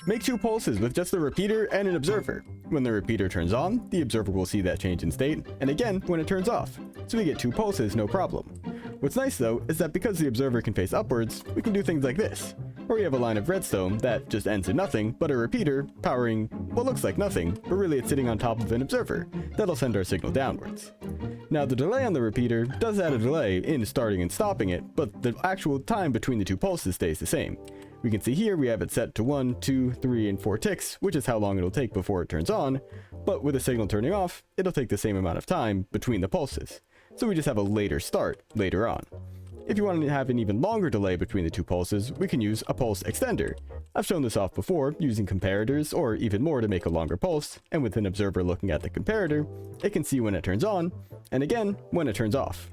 Make 2 pulses with just the repeater and an observer. When the repeater turns on, the observer will see that change in state, and again when it turns off. So we get 2 pulses no problem. What's nice though is that because the observer can face upwards, we can do things like this, where we have a line of redstone that just ends in nothing, but a repeater powering what looks like nothing, but really it's sitting on top of an observer. That'll send our signal downwards. Now the delay on the repeater does add a delay in starting and stopping it, but the actual time between the 2 pulses stays the same. We can see here we have it set to 1, 2, 3, and 4 ticks, which is how long it'll take before it turns on, but with the signal turning off, it'll take the same amount of time between the pulses. So we just have a later start later on. If you want to have an even longer delay between the 2 pulses, we can use a pulse extender. I've shown this off before using comparators or even more to make a longer pulse, and with an observer looking at the comparator, it can see when it turns on, and again when it turns off.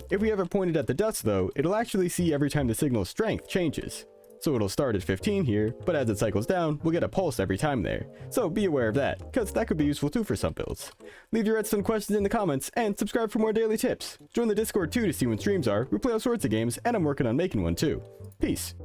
If we have it pointed at the dust though, it'll actually see every time the signal's strength changes. So it'll start at 15 here, but as it cycles down, we'll get a pulse every time there. So be aware of that, because that could be useful too for some builds. Leave your redstone questions in the comments, and subscribe for more daily tips. Join the Discord too to see when streams are. We play all sorts of games, and I'm working on making one too. Peace.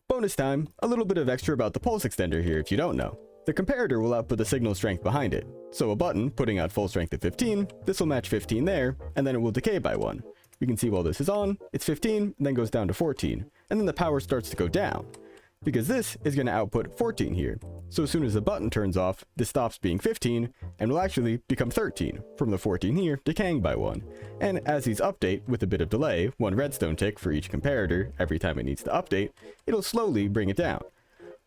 Bonus time, a little bit of extra about the pulse extender here if you don't know. The comparator will output the signal strength behind it. So a button putting out full strength at 15, this will match 15 there, and then it will decay by 1. We can see while this is on, it's 15, then goes down to 14, and then the power starts to go down, because this is going to output 14 here. So as soon as the button turns off, this stops being 15, and will actually become 13, from the 14 here decaying by 1. And as these update with a bit of delay, 1 redstone tick for each comparator every time it needs to update, it'll slowly bring it down.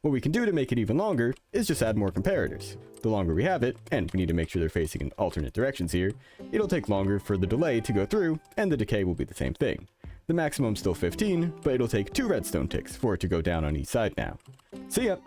What we can do to make it even longer is just add more comparators. The longer we have it, and we need to make sure they're facing in alternate directions here, it'll take longer for the delay to go through, and the decay will be the same thing. The maximum's still 15, but it'll take 2 redstone ticks for it to go down on each side now. See ya!